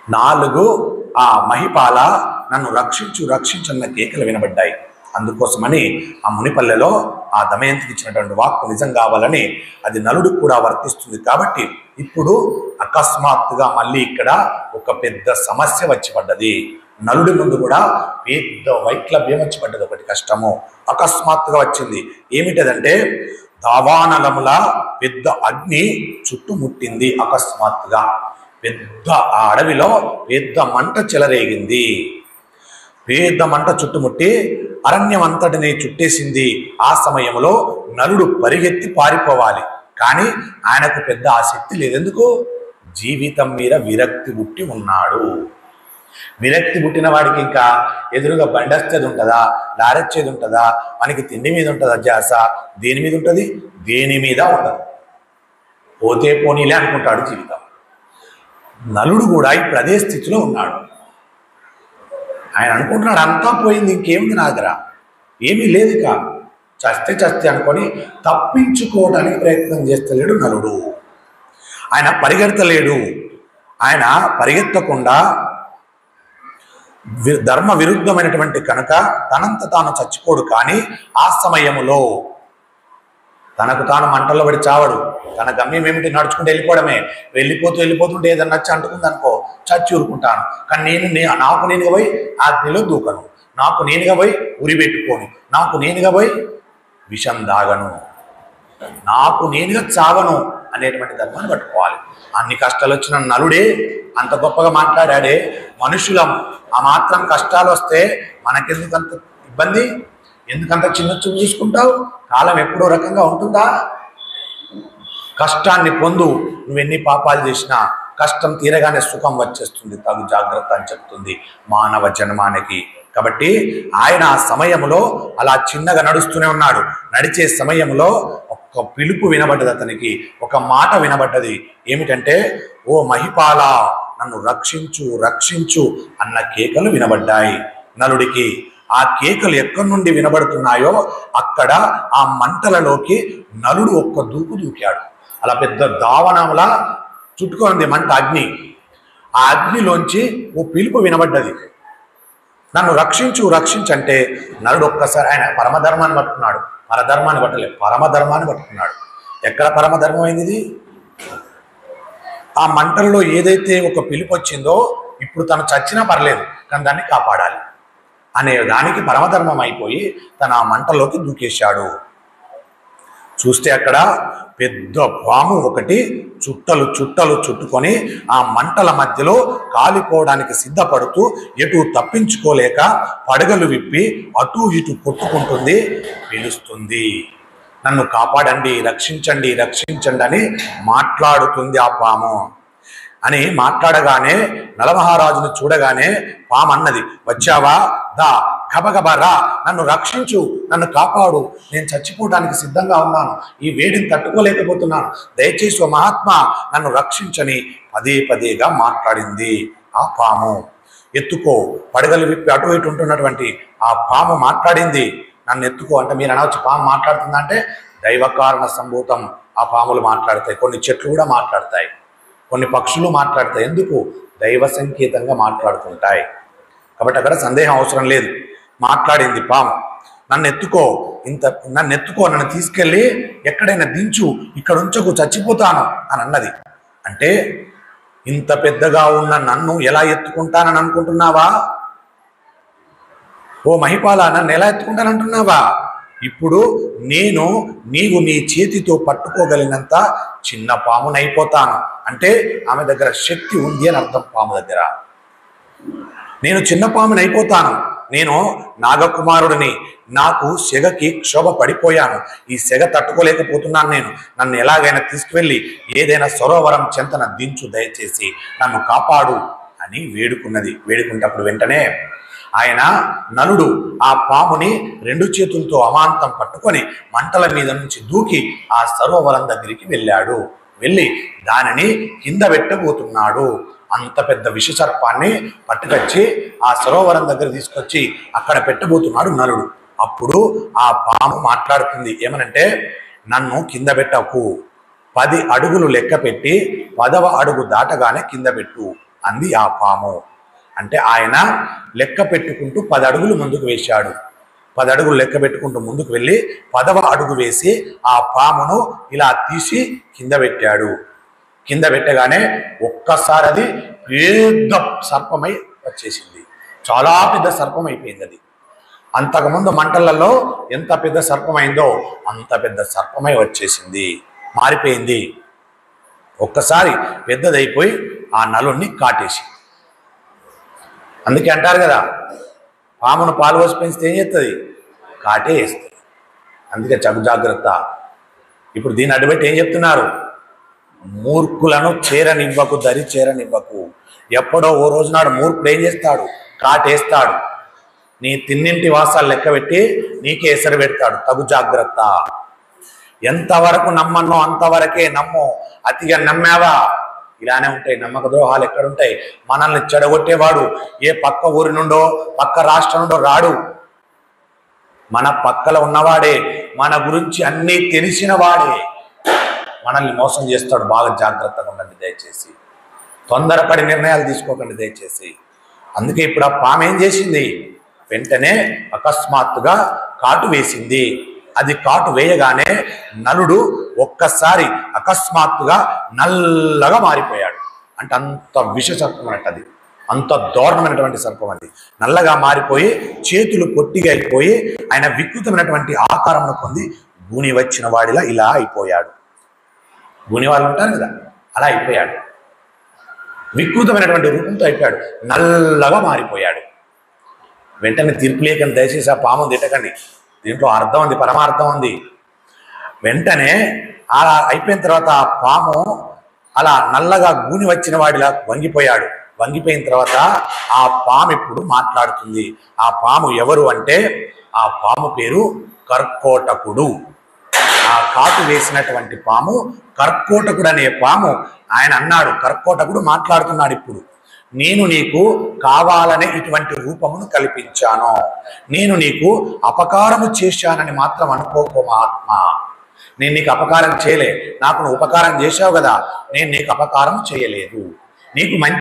నాలుగు ఆ మహిపాల నన్ను రక్షించు రక్షించన్న కేకలు వినబడ్డాయి. అందుకోసమని ఆ మునిపల్లెలో ఆ దమయంతికి ఇచ్చినటువంటి వాక్కు నిజం కావాలని అది నలుడికి కూడా వర్తిస్తుంది. కాబట్టి ఇప్పుడు అకస్మాత్తుగా మళ్ళీ ఇక్కడ ఒక పెద్ద సమస్య వచ్చి పడ్డది. నలుడి ముందు కూడా పెద్ద వైక్లభ్యం వచ్చి పడ్డది. ఒకటి కష్టము అకస్మాత్తుగా వచ్చింది. ఏమిటదంటే దావానలముల పెద్ద అగ్ని చుట్టుముట్టింది. అకస్మాత్తుగా పెద్ద ఆ అడవిలో పెద్ద మంట చెలరేగింది. పెద్ద మంట చుట్టుముట్టి అరణ్యం అంతటిని చుట్టేసింది. ఆ సమయంలో నలుడు పరిగెత్తి పారిపోవాలి, కానీ ఆయనకు పెద్ద ఆసక్తి లేదు. ఎందుకు? జీవితం మీద విరక్తి పుట్టి ఉన్నాడు. విరక్తి పుట్టిన వాడికి ఇంకా ఎదురుగా బండొచ్చేది ఉంటుందా, లారెచ్చేది ఉంటుందా, మనకి తిండి మీద ఉంటుందా ధ్యాస? దేని మీద ఉంటుంది? దేని మీద ఉండదు. పోతే పోనీలే అనుకుంటాడు జీవితం. నలుడు కూడా ఇప్పుడు అదే స్థితిలో ఉన్నాడు. ఆయన అనుకుంటున్నాడు అంతా పోయింది, ఇంకేముంది నా దగ్గర, ఏమీ లేదు, ఇక చస్తే చస్తే అనుకొని తప్పించుకోవడానికి ప్రయత్నం చేస్తలేడు నలుడు. ఆయన పరిగెత్తలేడు. ఆయన పరిగెత్తకుండా ధర్మ విరుద్ధమైనటువంటి కనుక తనంత తాను చచ్చిపోడు. కానీ ఆ సమయంలో తనకు తాను మంటల్లో పడి చావడు. తన గమ్యం ఏమిటి? నడుచుకుంటూ వెళ్ళిపోవడమే. వెళ్ళిపోతుంటే ఏదన్నా నచ్చి అంటుకుంది అనుకో, చచ్చి ఊరుకుంటాను. కానీ నాకు నేనుగా పోయి అగ్నిలో దూకను, నాకు నేనుగా పోయి ఉరి పెట్టుకోను, నాకు నేనుగా పోయి విషం దాగను, నాకు నేనుగా చావను అనేటువంటి ధర్మాన్ని పట్టుకోవాలి. అన్ని కష్టాలు వచ్చిన నలుడే అంత గొప్పగా మాట్లాడాడే. మనుషులం, ఆ మాత్రం కష్టాలు వస్తే మనకెందుకంత ఇబ్బంది? ఎందుకంత చిన్న చూపు చూసుకుంటావు? కాలం ఎప్పుడో రకంగా ఉంటుందా? కష్టాన్ని పొందు. నువ్వెన్ని పాపాలు చేసినా కష్టం తీరగానే సుఖం వచ్చేస్తుంది. తగు జాగ్రత్త అని చెప్తుంది మానవ జన్మానికి. కాబట్టి ఆయన ఆ సమయంలో అలా చిన్నగా నడుస్తూనే ఉన్నాడు. నడిచే సమయంలో ఒక పిలుపు వినబడ్డది అతనికి, ఒక మాట వినబడ్డది. ఏమిటంటే, ఓ మహిపాల నన్ను రక్షించు రక్షించు అన్న కేకలు వినబడ్డాయి నలుడికి. ఆ కేకలు ఎక్కడి నుండి వినబడుతున్నాయో అక్కడ ఆ మంటలలోకి నలుడు ఒక్క దూకు దూకాడు. అలా పెద్ద దావనంలా చుట్టుకొని మంట, అగ్ని. ఆ అగ్నిలోంచి ఓ పిలుపు వినబడ్డది, నన్ను రక్షించు రక్షించంటే నలుడు ఒక్కసారి ఆయన పరమధర్మాన్ని పట్టుకున్నాడు. పరధర్మాన్ని పట్టలేదు, పరమధర్మాన్ని పట్టుకున్నాడు. ఎక్కడ పరమధర్మం అయింది ఇది? ఆ మంటల్లో ఏదైతే ఒక పిలుపు వచ్చిందో, ఇప్పుడు తను చచ్చినా పర్లేదు కానీ దాన్ని కాపాడాలి అనే దానికి పరమధర్మం అయిపోయి తన ఆ మంటలోకి దూకేశాడు. చూస్తే అక్కడ పెద్ద పాము ఒకటి చుట్టలు చుట్టలు చుట్టుకొని ఆ మంటల మధ్యలో కాలిపోవడానికి సిద్ధపడుతూ ఎటు తప్పించుకోలేక పడగలు విప్పి అటు ఇటు కొట్టుకుంటుంది, పిలుస్తుంది. నన్ను కాపాడండి, రక్షించండి రక్షించండి అని మాట్లాడుతుంది ఆ పాము. అని మాట్లాడగానే నలమహారాజును చూడగానే పాము అన్నది, వచ్చావా? దా, గబగబా రా, నన్ను రక్షించు, నన్ను కాపాడు, నేను చచ్చిపోవడానికి సిద్ధంగా ఉన్నాను, ఈ వేడిని తట్టుకోలేకపోతున్నాను, దయచేసి ఓ మహాత్మా నన్ను రక్షించని పదే పదేగా మాట్లాడింది ఆ పాము. ఎత్తుకో, పడగలు విప్పి అటు ఇటు ఉంటున్నటువంటి ఆ పాము మాట్లాడింది. నన్ను ఎత్తుకో అంటే మీరు అనవచ్చు, పాము మాట్లాడుతుందంటే దైవకారణ సంభూతం. ఆ పాములు మాట్లాడతాయి, కొన్ని చెట్లు కూడా మాట్లాడతాయి, కొన్ని పక్షులు మాట్లాడతాయి. ఎందుకు? దైవ సంకేతంగా మాట్లాడుతుంటాయి. కాబట్టి అక్కడ సందేహం అవసరం లేదు. మాట్లాడింది పాము. నన్ను ఎత్తుకో, నన్ను తీసుకెళ్ళి ఎక్కడైనా దించు, ఇక్కడ ఉంచకు, చచ్చిపోతాను అని అన్నది. అంటే ఇంత పెద్దగా ఉన్న నన్ను ఎలా ఎత్తుకుంటానని అనుకుంటున్నావా? ఓ మహిపాల, నన్ను ఎలా ఎత్తుకుంటానంటున్నావా? ఇప్పుడు నీవు నీ చేతితో పట్టుకోగలిగినంత చిన్న పామునైపోతాను. అంటే ఆమె దగ్గర శక్తి ఉంది అని అర్థం. పాము దగ్గర నేను చిన్న పామునైపోతాను, నేను నాగకుమారుడిని, నాకు సెగకి క్షోభ పడిపోయాను, ఈ సెగ తట్టుకోలేకపోతున్నాను నేను, నన్ను ఎలాగైనా తీసుకువెళ్ళి ఏదైనా సరోవరం చెంతన దించు, దయచేసి నన్ను కాపాడు అని వేడుకున్నది. వేడుకుంటప్పుడు వెంటనే ఆయన నలుడు ఆ పాముని రెండు చేతులతో అమాంతం పట్టుకొని మంటల మీద నుంచి దూకి ఆ సరోవరం దగ్గరికి వెళ్ళాడు. వెళ్ళి దానిని కింద పెట్టబోతున్నాడు. అంత పెద్ద విషసర్పాన్ని పట్టుకొచ్చి ఆ సరోవరం దగ్గర తీసుకొచ్చి అక్కడ పెట్టబోతున్నాడు నలుడు. అప్పుడు ఆ పాము మాట్లాడుతుంది. ఏమనంటే, నన్ను కింద పెట్టకు, 10 అడుగులు లెక్క పెట్టి 10వ అడుగు దాటగానే కింద పెట్టు అంది ఆ పాము. అంటే ఆయన లెక్క పెట్టుకుంటూ 10 అడుగులు ముందుకు వేశాడు. 10 అడుగులు లెక్క పెట్టుకుంటూ ముందుకు వెళ్ళి 10వ అడుగు వేసి ఆ పామును ఇలా తీసి కింద పెట్టాడు. కింద పెట్టగానే ఒక్కసారి అది పెద్ద సర్పమై వచ్చేసింది. చాలా పెద్ద సర్పం అయిపోయింది అది. అంతకుముందు మంటలలో ఎంత పెద్ద సర్పమైందో అంత పెద్ద సర్పమై వచ్చేసింది, మారిపోయింది. ఒక్కసారి పెద్దదైపోయి ఆ నలుణ్ణి కాటేసి. అందుకే అంటారు కదా, పామును పాలు పోసి పెంచితే ఏం చేస్తుంది? కాటే వేస్తుంది. అందుకే జాగ్రత్త. ఇప్పుడు దీన్ని అడ్డుపెట్టి ఏం చెప్తున్నారు? మూర్ఖులను చేరనివ్వకు, దరి చేరనివ్వకు. ఎప్పుడో ఓ రోజునాడు మూర్ఖుడు ఏం చేస్తాడు? కాటేస్తాడు. నీ తిన్నింటి వాసాలు లెక్క పెట్టి నీకే ఎసరు పెడతాడు. తగు జాగ్రత్త. ఎంతవరకు నమ్మన్నో అంతవరకే నమ్ము. అతిగా నమ్మావా ఇలానే ఉంటాయి. నమ్మక ద్రోహాలు ఎక్కడుంటాయి? మనల్ని చెడగొట్టేవాడు ఏ పక్క ఊరి నుండో పక్క రాష్ట్రం నుండో రాడు. మన పక్కల ఉన్నవాడే, మన గురించి అన్నీ తెలిసిన వాడే మనల్ని మోసం చేస్తాడు. బాగా జాగ్రత్తగా ఉండండి దయచేసి. తొందరపడి నిర్ణయాలు తీసుకోకండి దయచేసి. అందుకే ఇప్పుడు ఆ పాము ఏం చేసింది? వెంటనే అకస్మాత్తుగా కాటు వేసింది. అది కాటు వేయగానే నలుడు ఒక్కసారి అకస్మాత్తుగా నల్లగా మారిపోయాడు. అంటే అంత విష సర్పం అన్నట్టు అది, అంత దారుణమైనటువంటి సర్పం అది. నల్లగా మారిపోయి చేతులు పొట్టిగా అయిపోయి ఆయన వికృతమైనటువంటి ఆకారంలో పొంది గూని వచ్చిన వాడిలా ఇలా అయిపోయాడు. గూని వాళ్ళు ఉంటారు కదా, అలా అయిపోయాడు. వికృతమైనటువంటి రూపంతో అయిపోయాడు, నల్లగా మారిపోయాడు. వెంటనే తీర్పు లేకండి దయచేసి ఆ పాము తిట్టకండి. దీంట్లో అర్థం ఉంది, పరమార్థం ఉంది. వెంటనే అలా అయిపోయిన తర్వాత ఆ పాము అలా నల్లగా గూని వచ్చిన వాడిలా వంగిపోయాడు. వంగిపోయిన తర్వాత ఆ పాము ఇప్పుడు మాట్లాడుతుంది. ఆ పాము ఎవరు అంటే ఆ పాము పేరు కర్కోటకుడు. ఆ కాటు వేసినటువంటి పాము కర్కోటకుడు అనే పాము. ఆయన అన్నాడు, కర్కోటకుడు మాట్లాడుతున్నాడు ఇప్పుడు. నేను నీకు కావాలనే ఇటువంటి రూపమును కల్పించాను. నేను నీకు అపకారము చేశానని మాత్రం అనుకోకు మహాత్మా. నేను నీకు అపకారం చేయలే. నాకు నువ్వు ఉపకారం చేశావు కదా, నేను నీకు అపకారం చేయలేదు. నీకు మంచి